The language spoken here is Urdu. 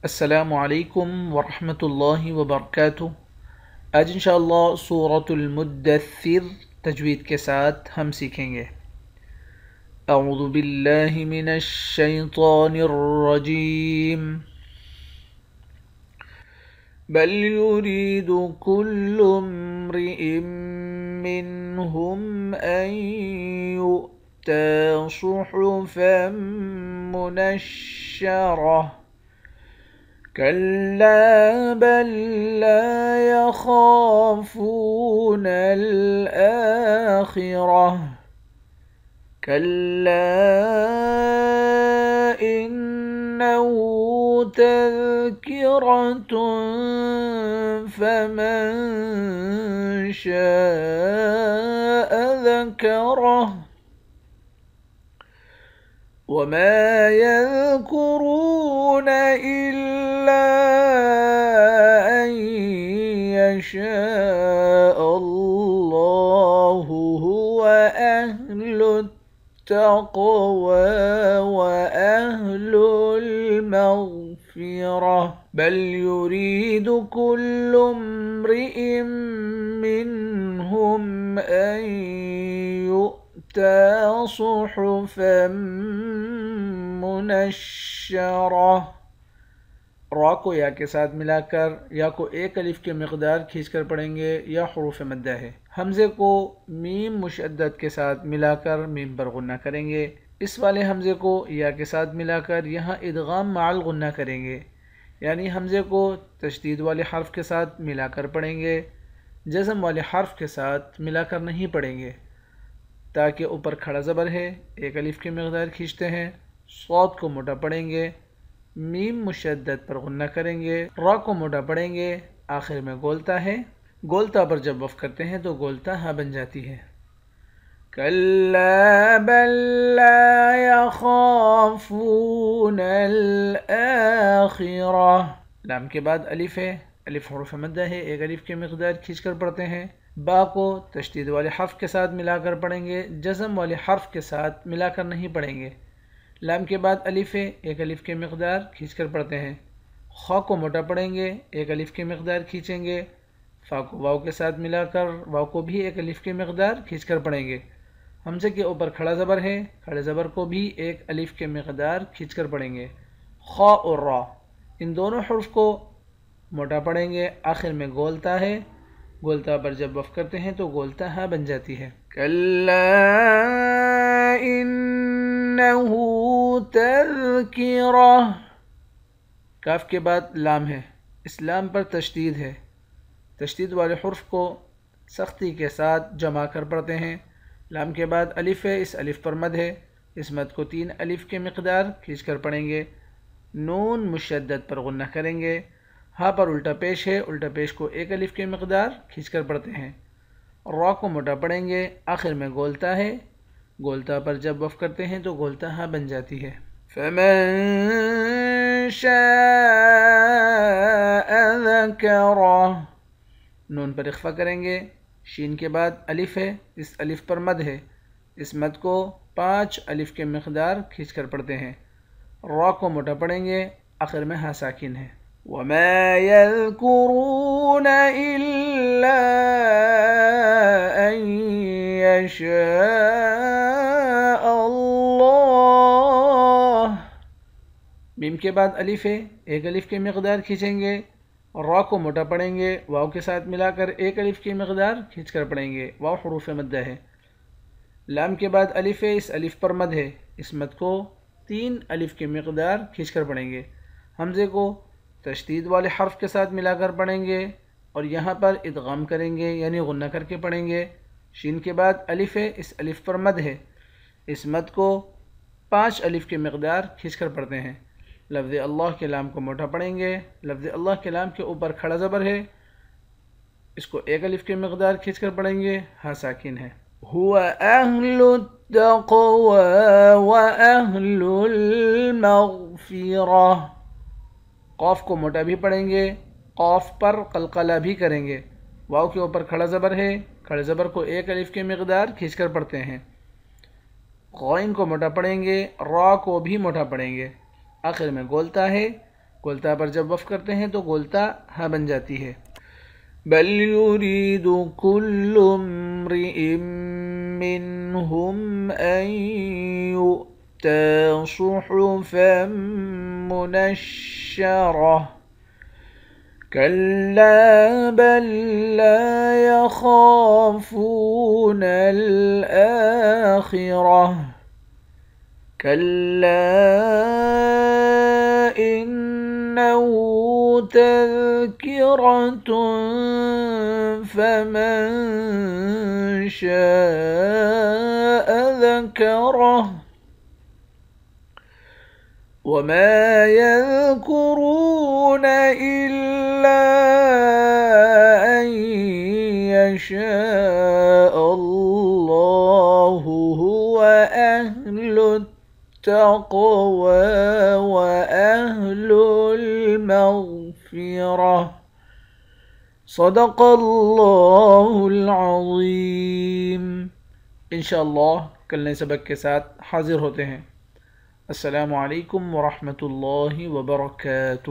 السلام علیکم ورحمۃ اللہ وبرکاتہ۔ آج انشاءاللہ سورۃ المدثر تجوید کے ساتھ ہم سیکھیں گے۔ اعوذ باللہ من الشیطان الرجیم۔ بل يريد كل امرئ منهم أن يؤتى صحفا منشرة كلا بل لا يخافون الآخرة كلا إنه تذكرة فمن شاء ذكره وما يذكرون إلا أن يشاء الله هو أهل التقوى وأهل المغفرة بل يريد كل امرئ منهم أن يؤتى صحفا منشرة۔ را کو یا کے ساتھ ملا کر یا کو ایک الف کے مقدار کھینچ کر پڑھیں گے یا حروف مدہ ہے۔ حمزے کو میم مشدد کے ساتھ ملا کر میم پر غنہ کریں گے۔ اس والے حمزے کو یا کے ساتھ ملا کر یہاں ادغام مع الغنہ کریں گے، یعنی حمزے کو تشدید والے حرف کے ساتھ ملا کر پڑھیں گے، جزم والے حرف کے ساتھ ملا کر نہیں پڑھیں گے، تاکہ اوپر کھڑا زبر ہے ایک الف کی مقدار کھینچتے ہیں، صاد کو موٹا پڑھیں گے، میم مشدد پر غنہ کریں گے، را کو موٹا پڑھیں گے، آخر میں گولتا ہے، گولتا پر جب وقف کرتے ہیں تو گولتا ہا بن جاتی ہے۔ کلا بل لا يخافون الآخرة، لام کے بعد الف ہے، الف حروف مدہ ہے، ایک الف کی مقدار کھینچ کر پڑھتے ہیں۔ با کو تشدید والے حرف کے ساتھ ملا کر پڑھیں گے، جزم والے حرف کے ساتھ ملا کر نہیں پڑھیں گے۔ لام کے بعد الف ہے، ایک الف کی مقدار کھینچ کر پڑھتے ہیں۔ خا کو موٹا پڑھیں گے، ایک الف کی مقدار کھینچیں گے۔ فا کو واو کے ساتھ ملا کر واو کو بھی ایک الف کی مقدار کھینچ کر پڑھیں گے۔ حمزے کے اوپر کھڑا زبر ہے، کھڑے زبر کو بھی ایک الف کے مقدار کھینچ کر پڑھیں گے۔ خا اور را، ان دونوں حروف کو موٹا پڑھیں گے، آخر میں گولتا ہے، گولتا پر جب وقف کرتے ہیں تو گولتا ہا بن جاتی ہے۔ کلا انہ تذکرہ، کاف کے بعد لام ہے، اس لام پر تشدید ہے، تشدید والے حرف کو سختی کے ساتھ جمع کر پڑھتے ہیں۔ لام کے بعد الف ہے، اس الف پر مد ہے، اس مد کو تین الف کے مقدار کھینچ کر پڑھیں گے۔ نون مشدد پر غنہ کریں گے۔ ہا پر الٹا پیش ہے، الٹا پیش کو ایک الف کے مقدار کھینچ کر پڑھتے ہیں۔ را کو موٹا پڑھیں گے، آخر میں گولتا ہے، گولتا پر جب وقف کرتے ہیں تو گولتا ہا بن جاتی ہے۔ فمن شاء ذکرہ، نون پر اخفا کریں گے، شین کے بعد الف ہے، اس الف پر مد ہے، اس مد کو 5 الف کے مقدار کھینچ کر پڑھتے ہیں۔ را کو موٹا پڑھیں گے، آخر میں ہا ساکن ہے۔ وما يذكرون إلا أن يشاء الله، میم کے بعد الف ہے، ایک الف کی مقدار کھینچیں گے، را کو موٹا پڑھیں گے، واو کے ساتھ ملا کر ایک الف کی مقدار کھینچ کر پڑھیں گے، واو حروف مدہ ہے۔ لام کے بعد الف ہے، اس الف پر مد ہے، اس مد کو 3 الف کی مقدار کھینچ کر پڑھیں گے۔ حمزے کو تشدید والے حرف کے ساتھ ملا کر پڑھیں گے اور یہاں پر ادغام کریں گے، یعنی غنہ کر کے پڑھیں گے۔ شین کے بعد الف ہے، اس الف پر مد ہے، اس مد کو 5 الف کی مقدار کھینچ کر پڑھتے ہیں۔ لفظ اللہ کے لام کو موٹا پڑھیں گے، لفظ اللہ کے لام کے اوپر کھڑا زبر ہے، اس کو ایک الف کی مقدار کھینچ کر پڑھیں گے، ہا ساکن ہے۔ هو أهل التقوى وأهل المغفرة، قاف کو موٹا بھی پڑھیں گے، قاف پر قلقلہ بھی کریں گے، واو کے اوپر کھڑا زبر ہے، کھڑے زبر کو ایک الف کی مقدار کھینچ کر پڑھتے ہیں۔ غائن کو موٹا پڑھیں گے، را کو بھی موٹا پڑھیں گے، آخر میں گولتا ہے، گولتا پر جب وقف کرتے ہیں تو گولتا ہا بن جاتی ہے. بل يريد كل امرئ منهم أن يؤتى صحفا منشرة كلا بل لا يخافون الآخرة كلا إنه تذكرة فمن شاء ذكره وما يذكرون إلا أن يشاء الله هو أهل التقوى وأهل المغفرة. صدق اللہ العظیم. انشاءاللہ کل نئے سبق کے ساتھ حاضر ہوتے ہیں. السلام علیکم ورحمۃ اللہ وبرکاتہ.